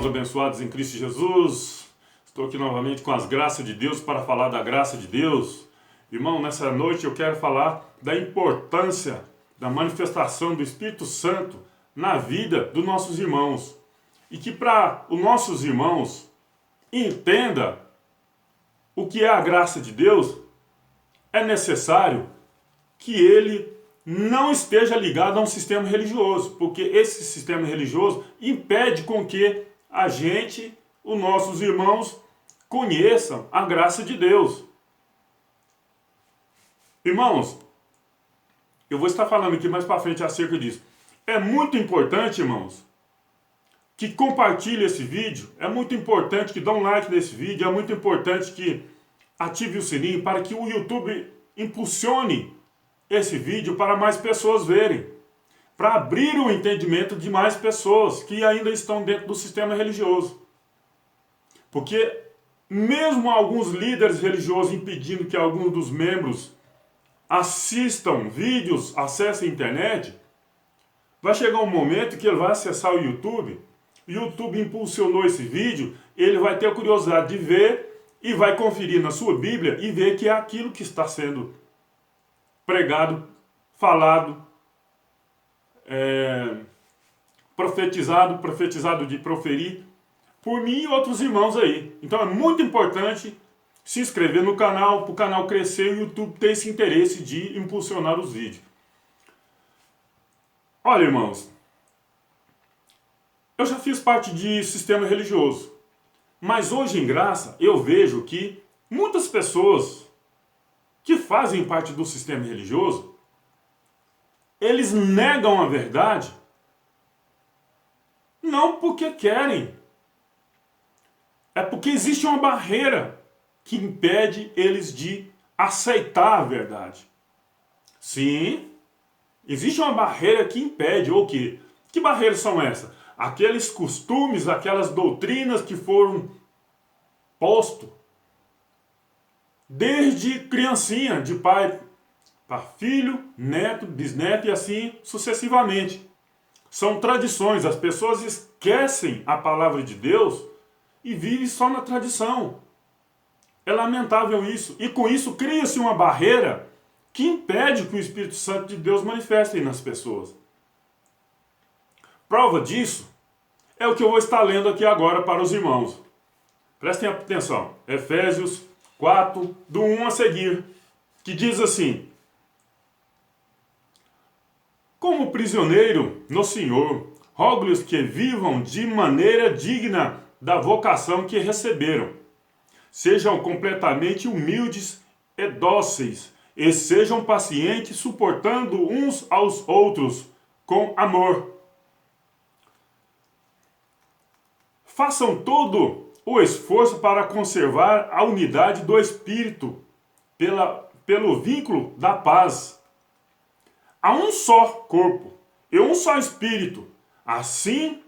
irmãos abençoados em Cristo Jesus. Estou aqui novamente com as graças de Deus para falar da graça de Deus. Irmão, nessa noite eu quero falar da importância da manifestação do Espírito Santo na vida dos nossos irmãos. E que para os nossos irmãos entenda o que é a graça de Deus, é necessário que ele não esteja ligado a um sistema religioso, porque esse sistema religioso impede com que a gente, os nossos irmãos, conheçam a graça de Deus. Irmãos, eu vou estar falando aqui mais para frente acerca disso. É muito importante, irmãos, que compartilhe esse vídeo, é muito importante que dê um like nesse vídeo, é muito importante que ative o sininho para que o YouTube impulsione esse vídeo para mais pessoas verem, para abrir o entendimento de mais pessoas que ainda estão dentro do sistema religioso. Porque mesmo alguns líderes religiosos impedindo que alguns dos membros assistam vídeos, acessem a internet, vai chegar um momento que ele vai acessar o YouTube impulsionou esse vídeo, ele vai ter a curiosidade de ver e vai conferir na sua Bíblia e ver que é aquilo que está sendo pregado, falado, profetizado de proferir por mim e outros irmãos aí. Então é muito importante se inscrever no canal, para o canal crescer e o YouTube ter esse interesse de impulsionar os vídeos. Olha, irmãos, eu já fiz parte de sistema religioso, mas hoje em graça eu vejo que muitas pessoas que fazem parte do sistema religioso, eles negam a verdade, não porque querem, é porque existe uma barreira que impede eles de aceitar a verdade. Sim, existe uma barreira que impede, ou que barreiras são essas? Aqueles costumes, aquelas doutrinas que foram postos desde criancinha, de pai para filho, neto, bisneto e assim sucessivamente. São tradições, as pessoas esquecem a palavra de Deus e vivem só na tradição. É lamentável isso. E com isso cria-se uma barreira que impede que o Espírito Santo de Deus manifeste nas pessoas. Prova disso é o que eu vou estar lendo aqui agora para os irmãos. Prestem atenção. Efésios 4, do 1 a seguir, que diz assim: como prisioneiro no Senhor, rogo-lhes que vivam de maneira digna da vocação que receberam. Sejam completamente humildes e dóceis, e sejam pacientes, suportando uns aos outros com amor. Façam todo o esforço para conservar a unidade do Espírito pelo vínculo da paz. Há um só corpo e um só Espírito, assim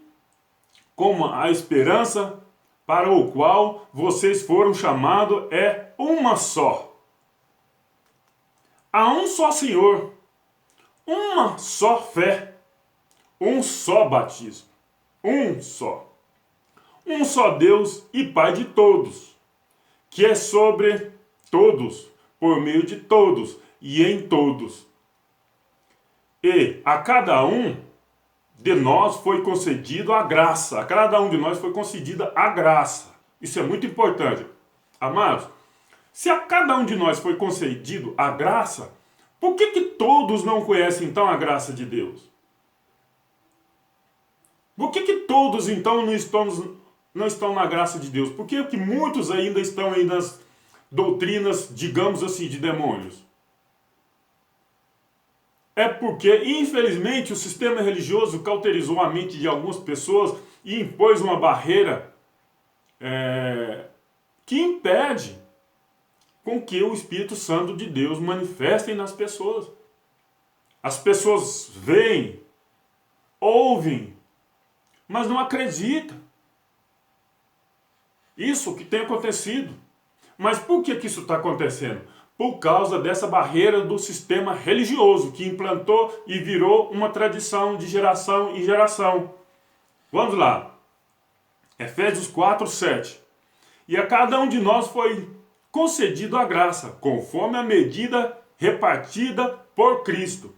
como a esperança para o qual vocês foram chamados é uma só. Há um só Senhor, uma só fé, um só batismo, um só Deus e Pai de todos, que é sobre todos, por meio de todos e em todos. E a cada um de nós foi concedido a graça. A cada um de nós foi concedida a graça. Isso é muito importante. Amados, se a cada um de nós foi concedido a graça, por que todos não conhecem então a graça de Deus? Por que todos então não estão na graça de Deus? Por que muitos ainda estão aí nas doutrinas, digamos assim, de demônios? É porque, infelizmente, o sistema religioso cauterizou a mente de algumas pessoas e impôs uma barreira que impede com que o Espírito Santo de Deus manifeste nas pessoas. As pessoas veem, ouvem, mas não acreditam. Isso que tem acontecido. Mas por que isso está acontecendo? Por causa dessa barreira do sistema religioso que implantou e virou uma tradição de geração em geração. Vamos lá. Efésios 4, 7. E a cada um de nós foi concedido a graça, conforme a medida repartida por Cristo.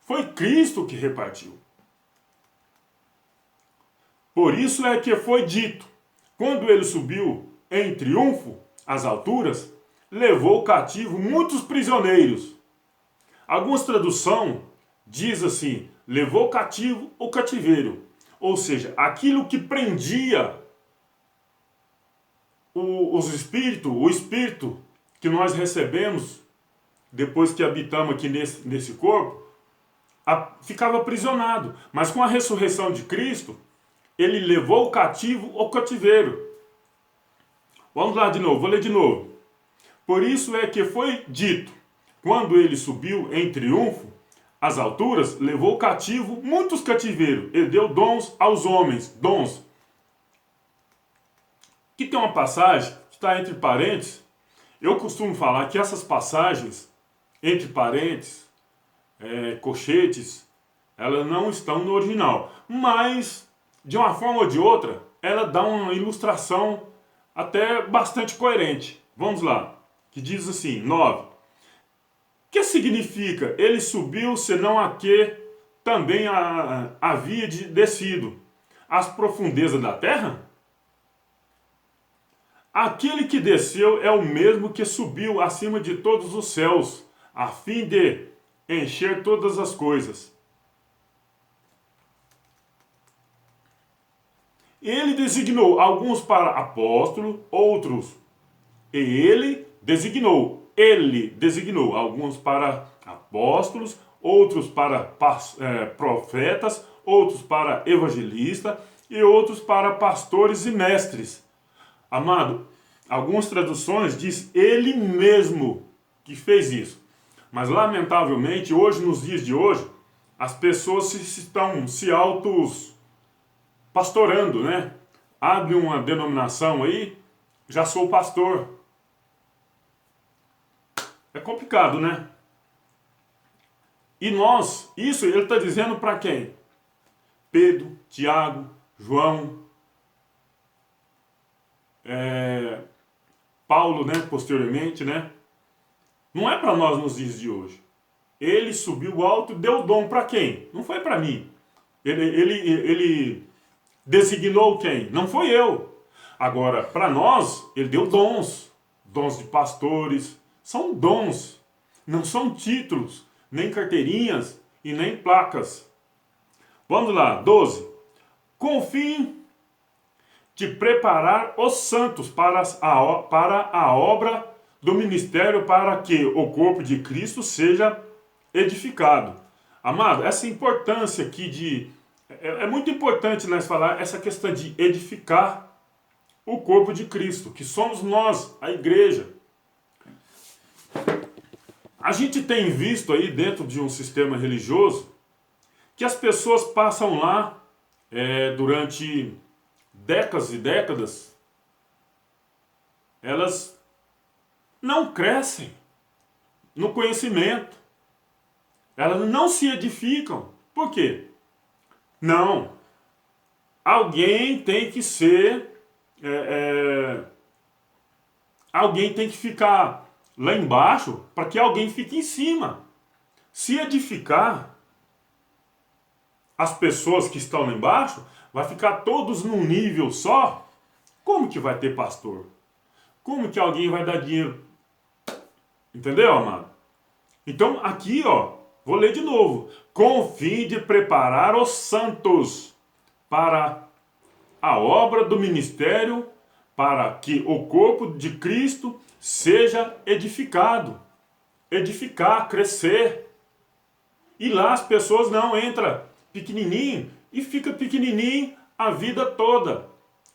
Foi Cristo que repartiu. Por isso é que foi dito, quando ele subiu em triunfo às alturas, levou cativo muitos prisioneiros. Algumas traduções diz assim, levou cativo o cativeiro. Ou seja, aquilo que prendia o espírito que nós recebemos depois que habitamos aqui nesse corpo, ficava aprisionado. Mas com a ressurreição de Cristo, ele levou o cativo ao cativeiro. Vamos lá de novo, vou ler de novo. Por isso é que foi dito, quando ele subiu em triunfo às alturas, levou cativo muitos cativeiros e deu dons aos homens. Dons. Aqui tem uma passagem que está entre parênteses. Eu costumo falar que essas passagens, entre parênteses, colchetes, elas não estão no original. Mas, de uma forma ou de outra, ela dá uma ilustração até bastante coerente. Vamos lá. Que diz assim, 9. Que significa? Ele subiu, senão a que também havia descido às profundezas da terra? Aquele que desceu é o mesmo que subiu acima de todos os céus, a fim de encher todas as coisas. Ele designou alguns para apóstolos, outros. Ele designou alguns para apóstolos, outros para profetas, outros para evangelistas e outros para pastores e mestres. Amado, algumas traduções diz ele mesmo que fez isso. Mas lamentavelmente, hoje, nos dias de hoje, as pessoas estão se pastorando, né? Abre uma denominação aí, já sou pastor. É complicado, né? E nós, isso ele está dizendo para quem? Pedro, Tiago, João, Paulo, né? Posteriormente, né? Não é para nós nos dias de hoje. Ele subiu alto e deu dom para quem? Não foi para mim. Ele designou quem? Não foi eu. Agora, para nós, ele deu dons. Dons de pastores. São dons. Não são títulos, nem carteirinhas e nem placas. Vamos lá, 12. Com o fim de preparar os santos para a obra do ministério, para que o corpo de Cristo seja edificado. Amado, essa importância aqui é muito importante nós falar essa questão de edificar o corpo de Cristo, que somos nós, a igreja. A gente tem visto aí dentro de um sistema religioso que as pessoas passam lá durante décadas e décadas, elas não crescem no conhecimento, elas não se edificam. Por quê? Não. Alguém tem que alguém tem que ficar lá embaixo para que alguém fique em cima. Se edificar as pessoas que estão lá embaixo, vai ficar todos num nível só. Como que vai ter pastor? Como que alguém vai dar dinheiro? Entendeu, amado? Então aqui, vou ler de novo. Com o fim de preparar os santos para a obra do ministério, para que o corpo de Cristo seja edificado. Edificar, crescer. E lá as pessoas não entram pequenininho e fica pequenininho a vida toda.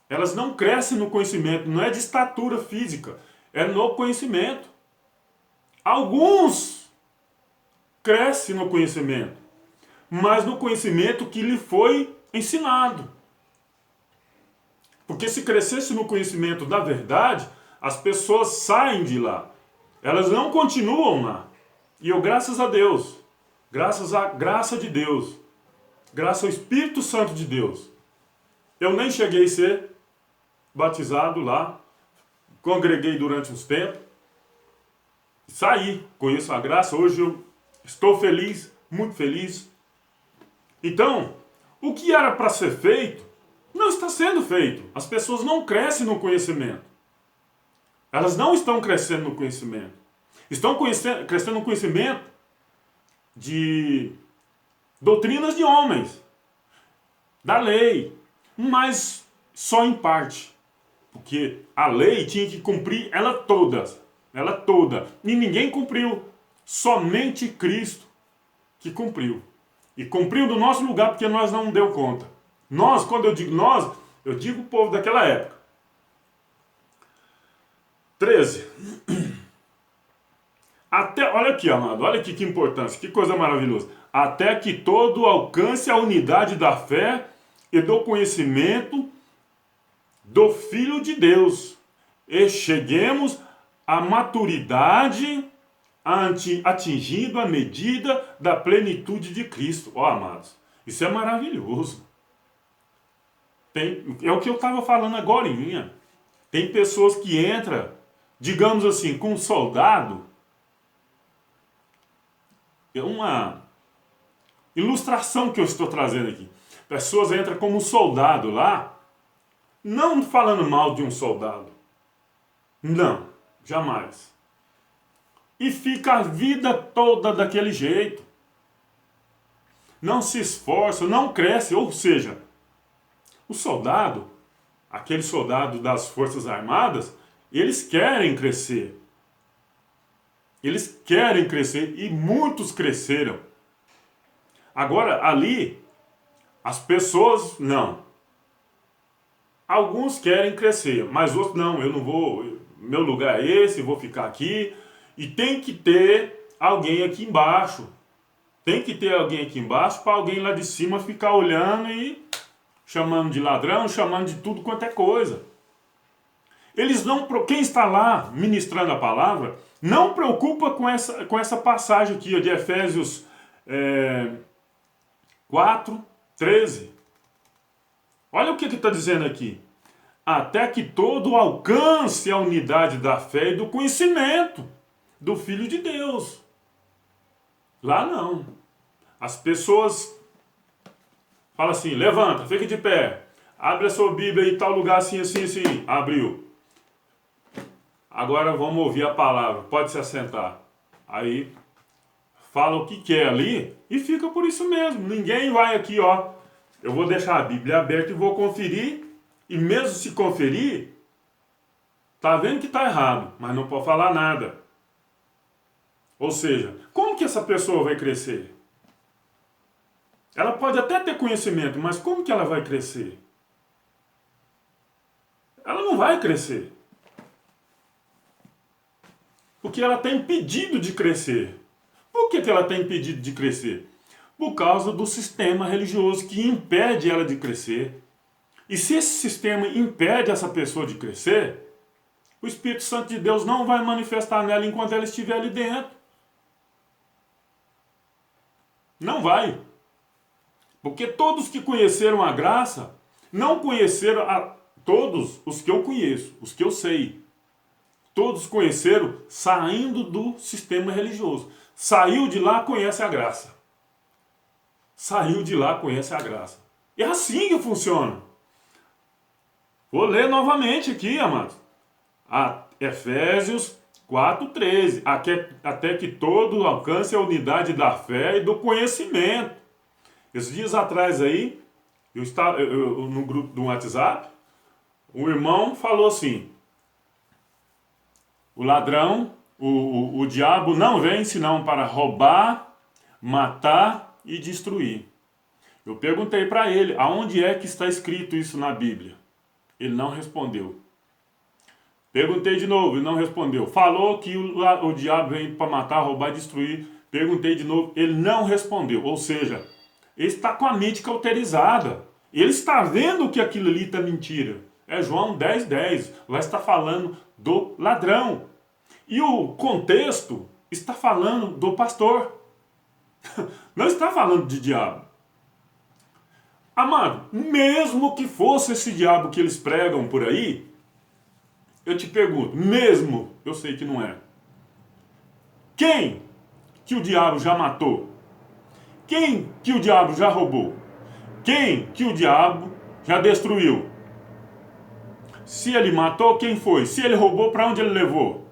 Elas não crescem no conhecimento, não é de estatura física, é no conhecimento. Alguns crescem no conhecimento, mas no conhecimento que lhe foi ensinado. Porque se crescesse no conhecimento da verdade, as pessoas saem de lá. Elas não continuam lá. E eu, graças a Deus, graças à graça de Deus, graças ao Espírito Santo de Deus, Eu nem cheguei a ser batizado lá, congreguei durante uns tempos, saí, conheço a graça, hoje eu estou feliz, muito feliz. Então, o que era para ser feito, não está sendo feito. As pessoas não crescem no conhecimento. Elas não estão crescendo no conhecimento. Estão crescendo no conhecimento de doutrinas de homens, da lei, mas só em parte. Porque a lei tinha que cumprir ela toda. E ninguém cumpriu. Somente Cristo que cumpriu. E cumpriu do nosso lugar porque nós não deu conta. Nós, quando eu digo nós, eu digo o povo daquela época. 13. Olha aqui, amado, olha aqui que importância, que coisa maravilhosa. Até que todo alcance a unidade da fé e do conhecimento do Filho de Deus. E cheguemos à maturidade, atingindo a medida da plenitude de Cristo. Ó, amados, isso é maravilhoso. É o que eu estava falando agorinha. Tem pessoas que entram, digamos assim, com um soldado. É uma ilustração que eu estou trazendo aqui. Pessoas entram como um soldado lá, não falando mal de um soldado. Não, jamais. E fica a vida toda daquele jeito. Não se esforça, não cresce. Ou seja, o soldado, aquele soldado das Forças Armadas, eles querem crescer. Eles querem crescer e muitos cresceram. Agora, ali, as pessoas não. Alguns querem crescer, mas outros não, eu não vou, meu lugar é esse, vou ficar aqui. E tem que ter alguém aqui embaixo. Tem que ter alguém aqui embaixo para alguém lá de cima ficar olhando e chamando de ladrão, chamando de tudo quanto é coisa. Eles não, quem está lá ministrando a palavra, não preocupa com essa passagem aqui de Efésios 4, 13. Olha o que está dizendo aqui. Até que todo alcance a unidade da fé e do conhecimento do Filho de Deus. Lá não. As pessoas falam assim, levanta, fica de pé, abre a sua Bíblia em tal lugar assim, assim, assim. Abriu. Agora vamos ouvir a palavra, pode se assentar. Aí fala o que quer ali e fica por isso mesmo. Ninguém vai aqui, ó. Eu vou deixar a Bíblia aberta e vou conferir. E mesmo se conferir, tá vendo que tá errado, mas não pode falar nada. Ou seja, como que essa pessoa vai crescer? Ela pode até ter conhecimento, mas como que ela vai crescer? Ela não vai crescer. Porque ela está impedido de crescer. Por que ela está impedida de crescer? Por causa do sistema religioso que impede ela de crescer. E se esse sistema impede essa pessoa de crescer, o Espírito Santo de Deus não vai manifestar nela enquanto ela estiver ali dentro. Não vai. Porque todos que conheceram a graça, não conheceram todos os que eu conheço, os que eu sei. Todos conheceram saindo do sistema religioso. Saiu de lá, conhece a graça. Saiu de lá, conhece a graça. É assim que funciona. Vou ler novamente aqui, amados. Efésios 4:13. Até que todo alcance a unidade da fé e do conhecimento. Esses dias atrás aí, eu estava no grupo do WhatsApp, um irmão falou assim, o ladrão, o diabo não vem senão para roubar, matar e destruir. Eu perguntei para ele, aonde é que está escrito isso na Bíblia? Ele não respondeu. Perguntei de novo, ele não respondeu. Falou que o diabo vem para matar, roubar e destruir. Perguntei de novo, ele não respondeu. Ou seja, ele está com a mente cauterizada. Ele está vendo que aquilo ali está mentira. É João 10:10. Lá está falando do ladrão. E o contexto está falando do pastor. Não está falando de diabo. Amado, mesmo que fosse esse diabo que eles pregam por aí, eu te pergunto, mesmo, eu sei que não é. Quem que o diabo já matou? Quem que o diabo já roubou? Quem que o diabo já destruiu? Se ele matou, quem foi? Se ele roubou, para onde ele levou?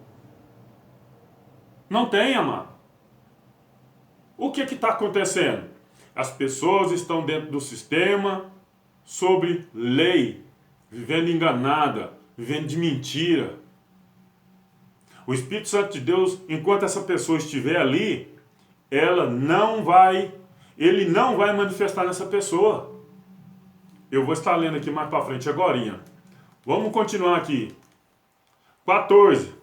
Não tem, amado. O que está acontecendo? As pessoas estão dentro do sistema, sobre lei, vivendo enganada, vivendo de mentira. O Espírito Santo de Deus, enquanto essa pessoa estiver ali, ele não vai manifestar nessa pessoa. Eu vou estar lendo aqui mais para frente agorinha. Vamos continuar aqui. 14.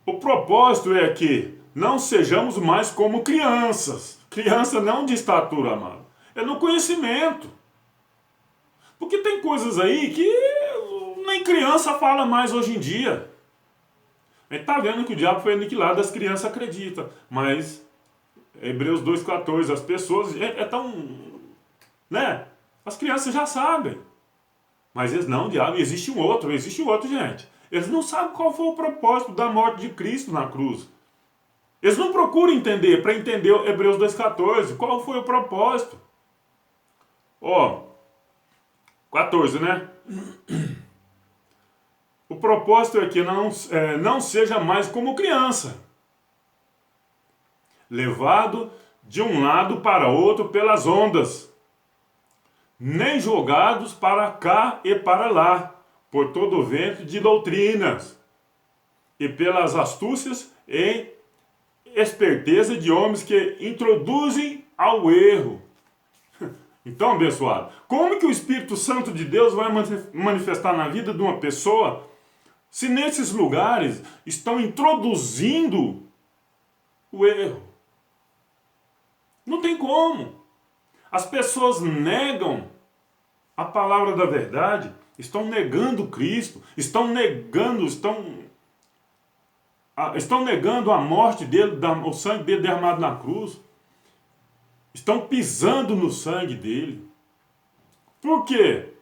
O propósito é que não sejamos mais como crianças. Criança não de estatura, amado. É no conhecimento. Porque tem coisas aí que nem criança fala mais hoje em dia. A gente está vendo que o diabo foi aniquilado, as crianças acreditam. Mas, Hebreus 2,14, as pessoas é tão... né? As crianças já sabem. Mas eles não, diabo, existe um outro, gente. Eles não sabem qual foi o propósito da morte de Cristo na cruz. Eles não procuram entender, para entender Hebreus 2,14, qual foi o propósito. Ó, 14, né? O propósito é que não seja mais como criança, levado de um lado para outro pelas ondas, nem jogados para cá e para lá, por todo o vento de doutrinas, e pelas astúcias e esperteza de homens que introduzem ao erro. Então, abençoado, como que o Espírito Santo de Deus vai manifestar na vida de uma pessoa se nesses lugares estão introduzindo o erro? Não tem como. As pessoas negam a palavra da verdade, estão negando Cristo, estão negando a morte dele, o sangue dele derramado na cruz. Estão pisando no sangue dele. Por quê?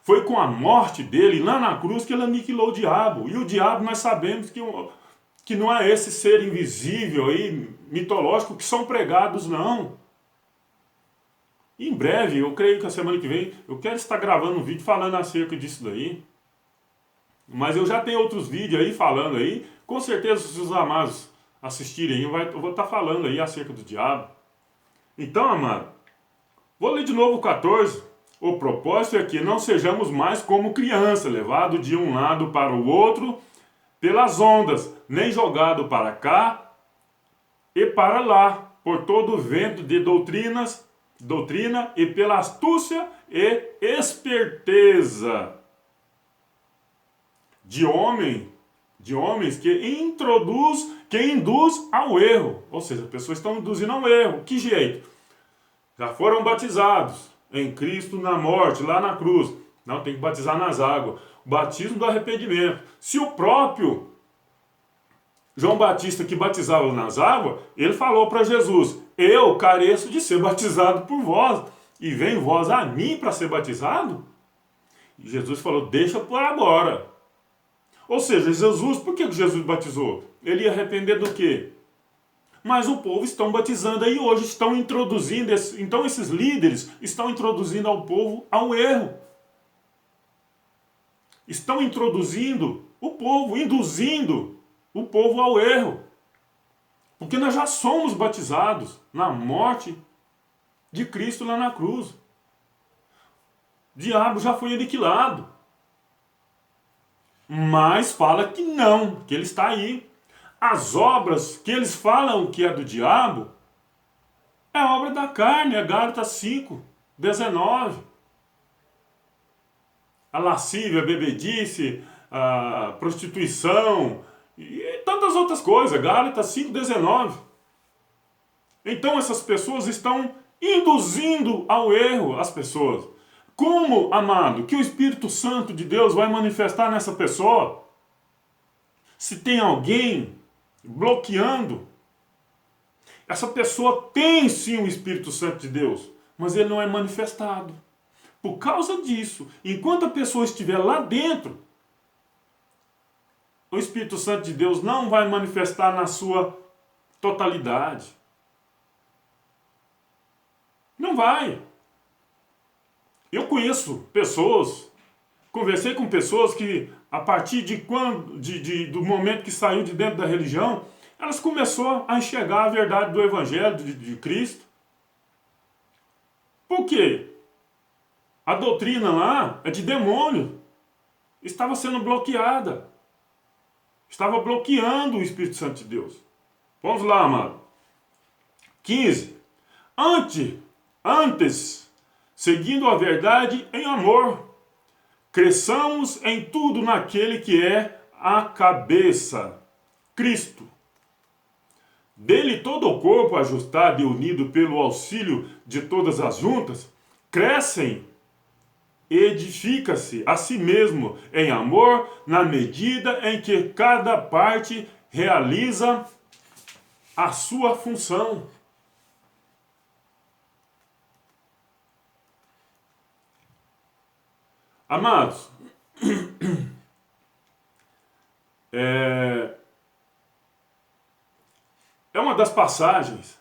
Foi com a morte dele lá na cruz que ele aniquilou o diabo. E o diabo nós sabemos que não é esse ser invisível aí, mitológico, que são pregados, não. Em breve, eu creio que a semana que vem, eu quero estar gravando um vídeo falando acerca disso daí. Mas eu já tenho outros vídeos aí falando aí. Com certeza, se os amados assistirem, eu vou estar falando aí acerca do diabo. Então, amado, vou ler de novo o 14. O propósito é que não sejamos mais como criança, levado de um lado para o outro pelas ondas, nem jogado para cá e para lá, por todo o vento de doutrina e pela astúcia e esperteza de homens que induz ao erro. Ou seja, as pessoas estão induzindo ao erro. Que jeito? Já foram batizados em Cristo na morte, lá na cruz. Não, tem que batizar nas águas. O batismo do arrependimento. Se o próprio João Batista, que batizava nas águas, ele falou para Jesus: eu careço de ser batizado por vós, e vem vós a mim para ser batizado? E Jesus falou: deixa por agora. Ou seja, Jesus, por que Jesus batizou? Ele ia arrepender do quê? Mas o povo estão batizando aí hoje, estão introduzindo, então esses líderes estão introduzindo ao povo ao erro. Estão introduzindo o povo, induzindo o povo ao erro. Porque nós já somos batizados na morte de Cristo lá na cruz. O diabo já foi aniquilado. Mas fala que não, que ele está aí. As obras que eles falam que é do diabo é obra da carne, é Gálatas 5, 19. A lascívia, a bebedice, a prostituição e tantas outras coisas, Gálatas 5, 19. Então essas pessoas estão induzindo ao erro as pessoas. Como, amado, que o Espírito Santo de Deus vai manifestar nessa pessoa? Se tem alguém bloqueando, Essa pessoa tem sim o Espírito Santo de Deus, mas ele não é manifestado. Por causa disso, enquanto a pessoa estiver lá dentro, o Espírito Santo de Deus não vai manifestar na sua totalidade. Não vai. Eu conheço pessoas, conversei com pessoas que, a partir de quando, do momento que saiu de dentro da religião, elas começaram a enxergar a verdade do Evangelho de Cristo. Por quê? A doutrina lá é de demônio. Estava sendo bloqueada. Estava bloqueando o Espírito Santo de Deus. Vamos lá, amado. 15. Antes, seguindo a verdade em amor, cresçamos em tudo naquele que é a cabeça, Cristo. Dele todo o corpo ajustado e unido pelo auxílio de todas as juntas, crescem, edifica-se a si mesmo em amor, na medida em que cada parte realiza a sua função. Amados, é uma das passagens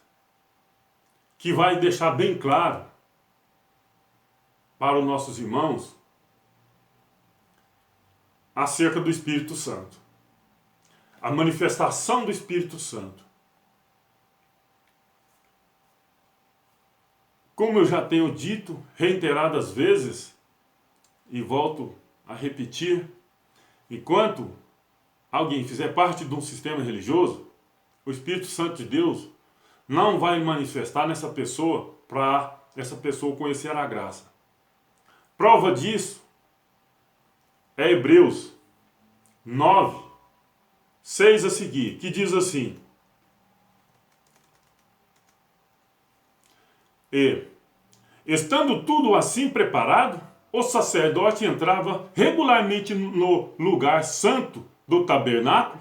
que vai deixar bem claro para os nossos irmãos acerca do Espírito Santo. A manifestação do Espírito Santo. Como eu já tenho dito reiteradas vezes, e volto a repetir, enquanto alguém fizer parte de um sistema religioso, o Espírito Santo de Deus não vai manifestar nessa pessoa para essa pessoa conhecer a graça. Prova disso é Hebreus 9, 6 a seguir, que diz assim: E, estando tudo assim preparado, o sacerdote entrava regularmente no lugar santo do tabernáculo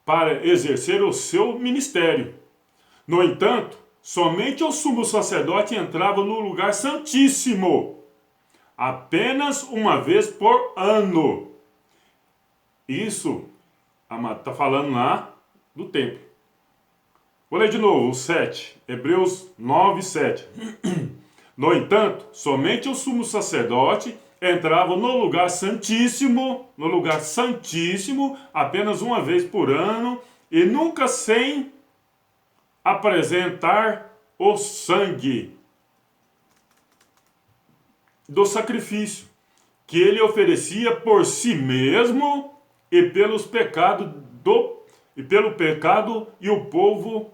para exercer o seu ministério. No entanto, somente o sumo sacerdote entrava no lugar santíssimo apenas uma vez por ano. Isso, amado, está falando lá do templo. Vou ler de novo, o 7, Hebreus 9, 7. No entanto, somente o sumo sacerdote entrava no lugar santíssimo, apenas uma vez por ano, e nunca sem apresentar o sangue do sacrifício que ele oferecia por si mesmo e pelos pecados pelo pecado e o povo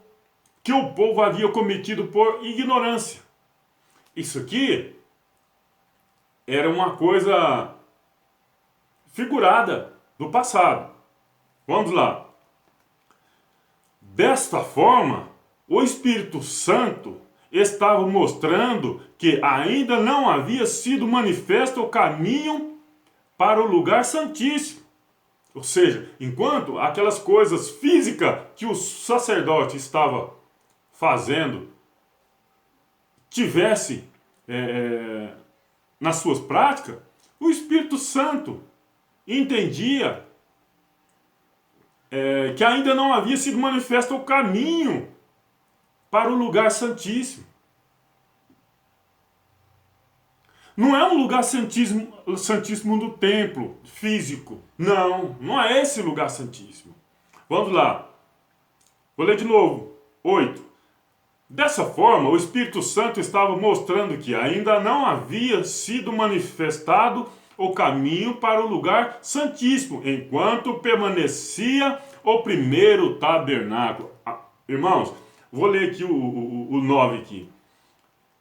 que o povo havia cometido por ignorância. Isso aqui era uma coisa figurada do passado. Vamos lá. Desta forma, o Espírito Santo estava mostrando que ainda não havia sido manifesto o caminho para o lugar santíssimo. Ou seja, enquanto aquelas coisas físicas que o sacerdote estava fazendo tivesse nas suas práticas, o Espírito Santo entendia que ainda não havia sido manifesto o caminho para o lugar santíssimo. Não é um lugar santíssimo do templo físico. Não é esse lugar santíssimo. Vamos lá. Vou ler de novo. 8. Dessa forma, o Espírito Santo estava mostrando que ainda não havia sido manifestado o caminho para o lugar santíssimo, enquanto permanecia o primeiro tabernáculo. Irmãos, vou ler aqui o 9 aqui.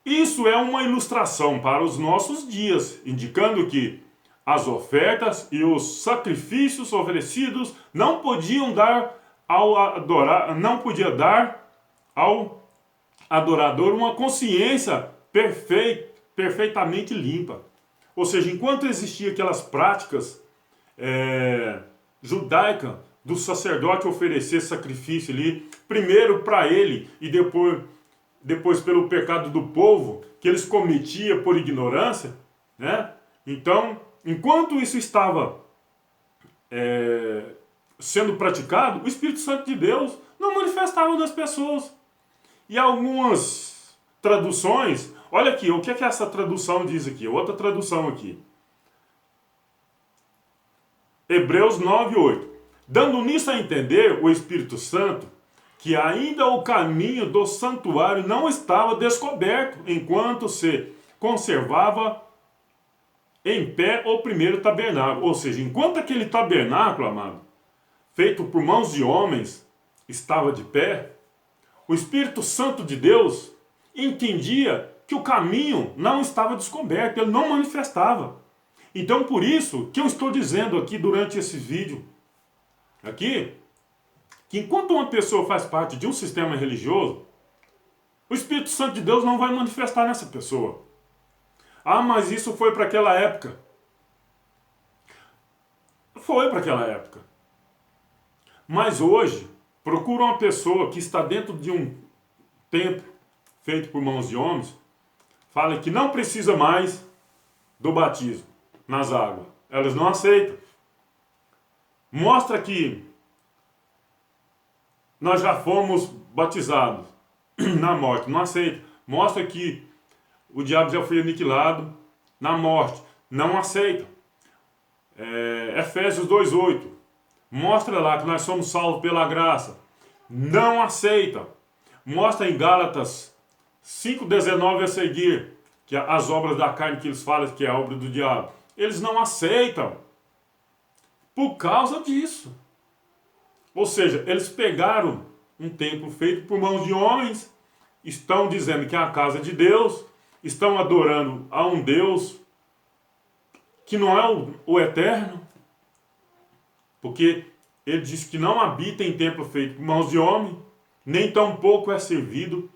Isso é uma ilustração para os nossos dias, indicando que as ofertas e os sacrifícios oferecidos não podiam dar ao adorador uma consciência perfeitamente limpa. Ou seja, enquanto existiam aquelas práticas judaicas do sacerdote oferecer sacrifício ali, primeiro para ele e depois pelo pecado do povo, que eles cometiam por ignorância, né? Então, enquanto isso estava sendo praticado, o Espírito Santo de Deus não manifestava nas pessoas. E algumas traduções, olha aqui, o que é que essa tradução diz aqui? Outra tradução aqui. Hebreus 9:8. Dando nisso a entender o Espírito Santo que ainda o caminho do santuário não estava descoberto, enquanto se conservava em pé o primeiro tabernáculo. Ou seja, enquanto aquele tabernáculo, amado, feito por mãos de homens, estava de pé, o Espírito Santo de Deus entendia que o caminho não estava descoberto, ele não manifestava. Então, por isso que eu estou dizendo aqui durante esse vídeo, aqui, que enquanto uma pessoa faz parte de um sistema religioso, o Espírito Santo de Deus não vai manifestar nessa pessoa. Ah, mas isso foi para aquela época. Foi para aquela época. Mas hoje, procura uma pessoa que está dentro de um templo feito por mãos de homens, fala que não precisa mais do batismo nas águas. Elas não aceitam. Mostra que nós já fomos batizados na morte, não aceita. Mostra que o diabo já foi aniquilado na morte, não aceita. Efésios 2:8 mostra lá que nós somos salvos pela graça, não aceita. Mostra em Gálatas 5:19 a seguir, que as obras da carne que eles falam que é a obra do diabo, eles não aceitam por causa disso. Ou seja, eles pegaram um templo feito por mãos de homens, estão dizendo que é a casa de Deus, estão adorando a um Deus que não é o eterno, porque ele diz que não habita em templo feito por mãos de homem, nem tampouco é servido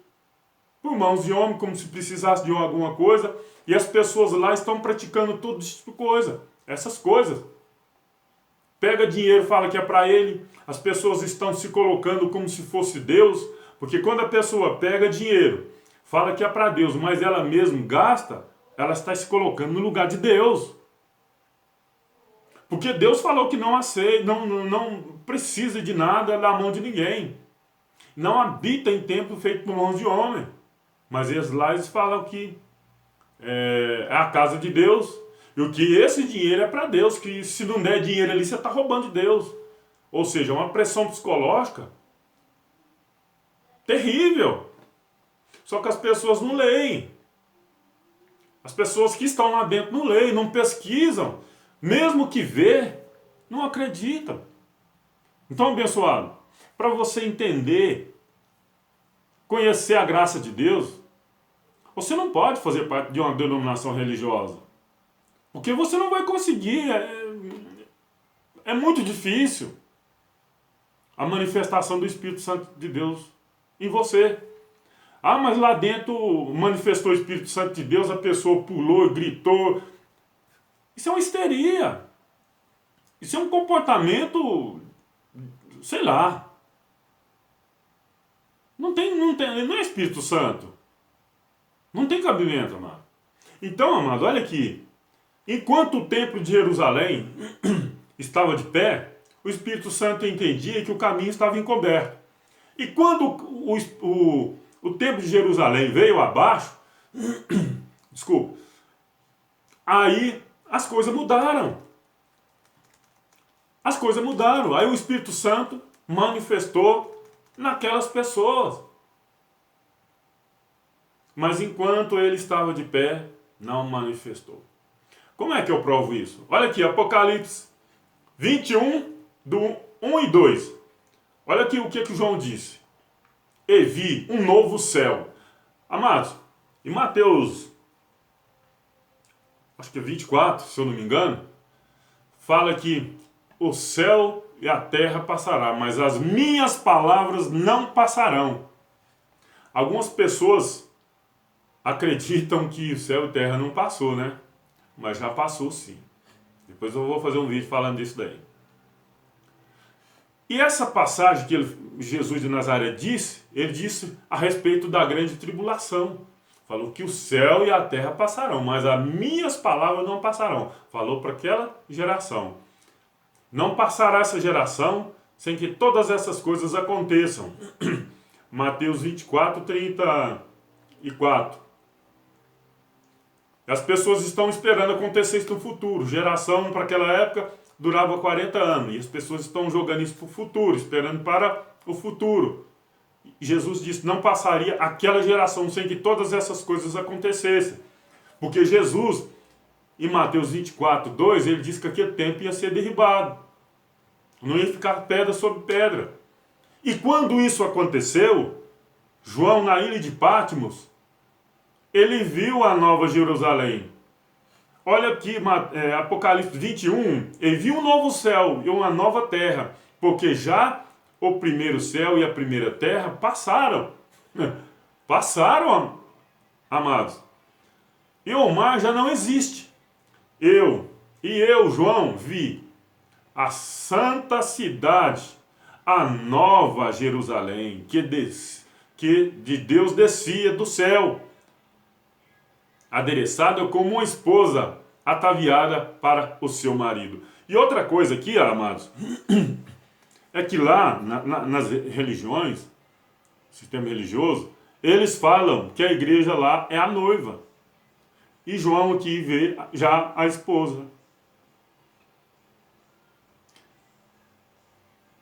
por mãos de homem, como se precisasse de alguma coisa, e as pessoas lá estão praticando todo tipo de coisa, essas coisas. Pega dinheiro, fala que é para ele, as pessoas estão se colocando como se fosse Deus, porque quando a pessoa pega dinheiro, fala que é para Deus, mas ela mesma gasta, ela está se colocando no lugar de Deus. Porque Deus falou que não aceita, não precisa de nada da mão de ninguém. Não habita em templo feito por mãos de homem. Mas eles lá eles falam que é a casa de Deus. E o que esse dinheiro é para Deus, que se não der dinheiro ali, você está roubando de Deus. Ou seja, uma pressão psicológica terrível. Só que as pessoas não leem. As pessoas que estão lá dentro não leem, não pesquisam. Mesmo que vê, não acreditam. Então, abençoado, para você entender, conhecer a graça de Deus, você não pode fazer parte de uma denominação religiosa. Porque você não vai conseguir. É muito difícil a manifestação do Espírito Santo de Deus em você. Ah, mas lá dentro manifestou o Espírito Santo de Deus, a pessoa pulou, gritou. Isso é uma histeria. Isso é um comportamento, sei lá. Não é Espírito Santo. Não tem cabimento, amado. Então, amado, olha aqui. Enquanto o templo de Jerusalém estava de pé, o Espírito Santo entendia que o caminho estava encoberto. E quando o templo de Jerusalém veio abaixo, desculpa, aí as coisas mudaram. As coisas mudaram. Aí o Espírito Santo manifestou naquelas pessoas. Mas enquanto ele estava de pé, não manifestou. Como é que eu provo isso? Olha aqui, Apocalipse 21, do 1 e 2. Olha aqui o que João disse. E vi um novo céu. Amados, em Mateus, acho que é 24, se eu não me engano, fala que o céu e a terra passará, mas as minhas palavras não passarão. Algumas pessoas acreditam que o céu e terra não passou, né? Mas já passou sim. Depois eu vou fazer um vídeo falando disso daí. E essa passagem que Jesus de Nazaré disse, ele disse a respeito da grande tribulação. Falou que o céu e a terra passarão, mas as minhas palavras não passarão. Falou para aquela geração. Não passará essa geração sem que todas essas coisas aconteçam. Mateus 24, 34. As pessoas estão esperando acontecer isso no futuro. Geração para aquela época durava 40 anos. E as pessoas estão jogando isso para o futuro, esperando para o futuro. Jesus disse, não passaria aquela geração sem que todas essas coisas acontecessem. Porque Jesus, em Mateus 24, 2, ele disse que aquele templo ia ser derribado. Não ia ficar pedra sobre pedra. E quando isso aconteceu, João, na ilha de Patmos, ele viu a nova Jerusalém. Olha aqui, Apocalipse 21, ele viu um novo céu e uma nova terra, porque já o primeiro céu e a primeira terra passaram. Passaram, amados. E o mar já não existe. Eu, João, vi a santa cidade, a nova Jerusalém, que de Deus descia do céu, adereçada como uma esposa ataviada para o seu marido. E outra coisa aqui, amados, é que lá nas religiões, sistema religioso, eles falam que a igreja lá é a noiva. E João aqui vê já a esposa.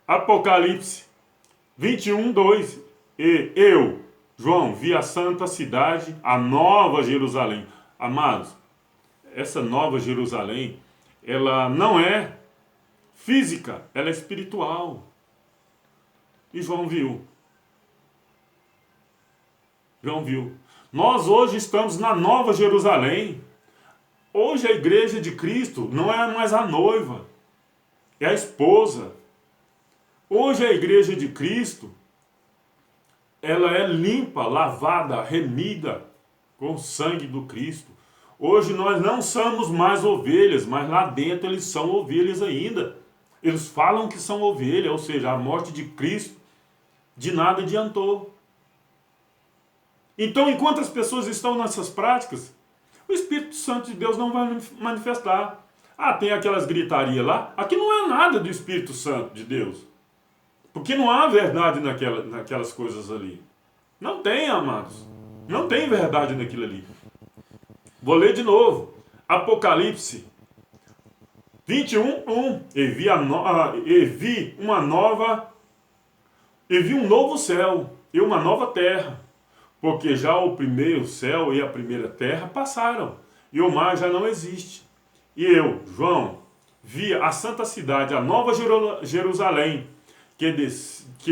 Apocalipse 21, 2. E eu, João, vi a santa cidade, a nova Jerusalém. Amados, essa nova Jerusalém, ela não é física, ela é espiritual. E João viu. João viu. Nós hoje estamos na nova Jerusalém. Hoje a igreja de Cristo não é mais a noiva, é a esposa. Hoje a igreja de Cristo, ela é limpa, lavada, remida com o sangue do Cristo. Hoje nós não somos mais ovelhas, mas lá dentro eles são ovelhas ainda. Eles falam que são ovelhas, ou seja, a morte de Cristo de nada adiantou. Então, enquanto as pessoas estão nessas práticas, o Espírito Santo de Deus não vai manifestar. Ah, tem aquelas gritarias lá. Aqui não é nada do Espírito Santo de Deus. Porque não há verdade naquelas coisas ali. Não tem, amados. Não tem verdade naquilo ali. Vou ler de novo. Apocalipse 21, 1. E vi um novo céu e uma nova terra. Porque já o primeiro céu e a primeira terra passaram. E o mar já não existe. E eu, João, vi a santa cidade, a nova Jerusalém, que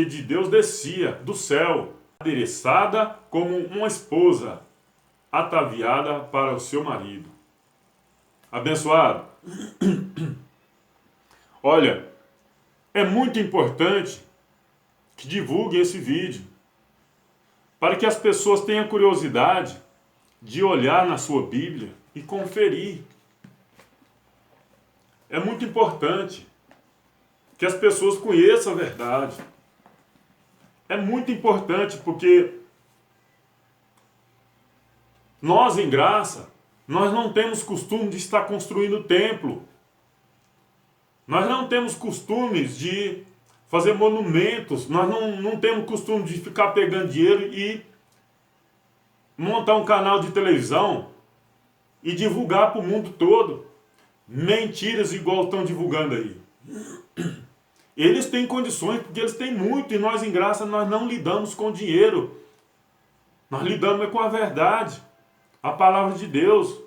de Deus descia do céu, adereçada como uma esposa, ataviada para o seu marido. Abençoado. Olha, é muito importante que divulguem esse vídeo, para que as pessoas tenham curiosidade de olhar na sua Bíblia e conferir. É muito importante que as pessoas conheçam a verdade. É muito importante porque nós, em graça, nós não temos costume de estar construindo templo. Nós não temos costumes de fazer monumentos. Nós não temos costume de ficar pegando dinheiro e montar um canal de televisão e divulgar para o mundo todo mentiras igual estão divulgando aí. Eles têm condições porque eles têm muito e nós, em graça, nós não lidamos com dinheiro. Nós lidamos com a verdade, a palavra de Deus.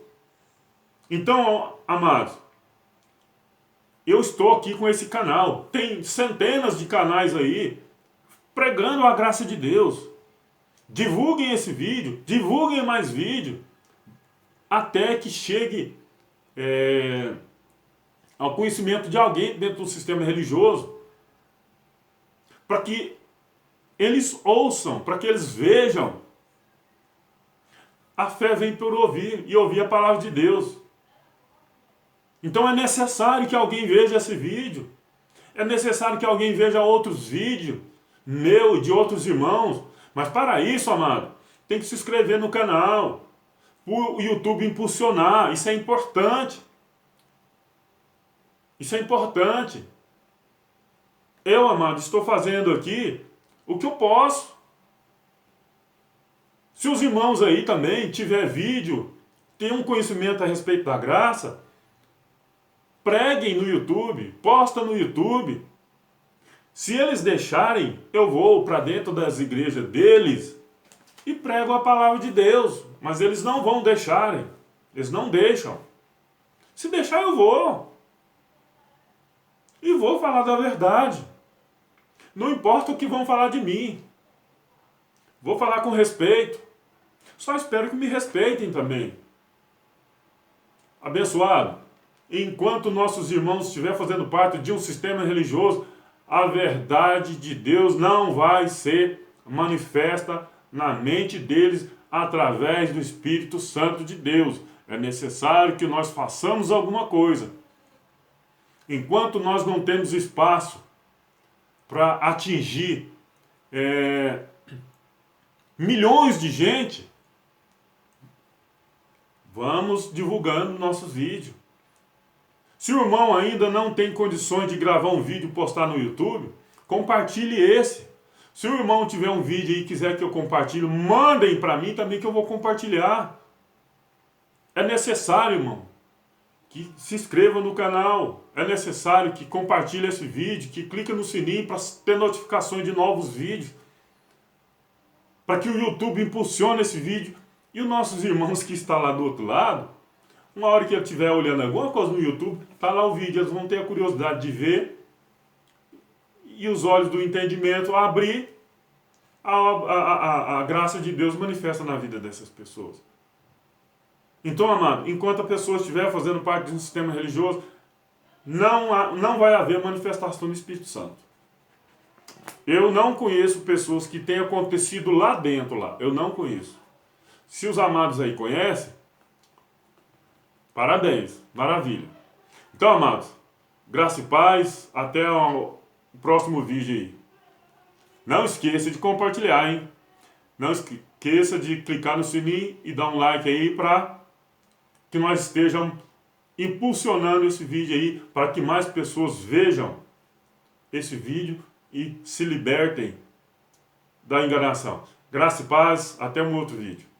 Então, amados, eu estou aqui com esse canal. Tem centenas de canais aí pregando a graça de Deus. Divulguem esse vídeo, divulguem mais vídeo, até que chegue ao conhecimento de alguém dentro do sistema religioso, para que eles ouçam, para que eles vejam. A fé vem por ouvir, e ouvir a palavra de Deus. Então é necessário que alguém veja esse vídeo. É necessário que alguém veja outros vídeos meu e de outros irmãos. Mas para isso, amado, tem que se inscrever no canal. O YouTube impulsionar. Isso é importante. Isso é importante. Eu, amado, estou fazendo aqui o que eu posso. Se os irmãos aí também tiver vídeo, tem um conhecimento a respeito da graça, preguem no YouTube, posta no YouTube. Se eles deixarem, eu vou para dentro das igrejas deles e prego a palavra de Deus. Mas eles não vão deixarem. Eles não deixam. Se deixar, eu vou. E vou falar da verdade. Não importa o que vão falar de mim. Vou falar com respeito. Só espero que me respeitem também. Abençoado. Enquanto nossos irmãos estiverem fazendo parte de um sistema religioso, a verdade de Deus não vai ser manifesta na mente deles através do Espírito Santo de Deus. É necessário que nós façamos alguma coisa. Enquanto nós não temos espaço para atingir milhões de gente, vamos divulgando nossos vídeos. Se o irmão ainda não tem condições de gravar um vídeo e postar no YouTube, compartilhe esse. Se o irmão tiver um vídeo e quiser que eu compartilhe, mandem para mim também que eu vou compartilhar. É necessário, irmão, que se inscreva no canal. É necessário que compartilhe esse vídeo, que clique no sininho para ter notificações de novos vídeos. Para que o YouTube impulsione esse vídeo. E os nossos irmãos que estão lá do outro lado, uma hora que eu estiver olhando alguma coisa no YouTube, está lá o vídeo, eles vão ter a curiosidade de ver e os olhos do entendimento abrir, a graça de Deus manifesta na vida dessas pessoas. Então, amado, enquanto a pessoa estiver fazendo parte de um sistema religioso, não vai haver manifestação do Espírito Santo. Eu não conheço pessoas que tenham acontecido lá dentro, lá. Eu não conheço. Se os amados aí conhecem, parabéns, maravilha. Então, amados, graça e paz, até o próximo vídeo aí. Não esqueça de compartilhar, hein? Não esqueça de clicar no sininho e dar um like aí para que nós estejamos impulsionando esse vídeo aí, para que mais pessoas vejam esse vídeo e se libertem da enganação. Graça e paz, até um outro vídeo.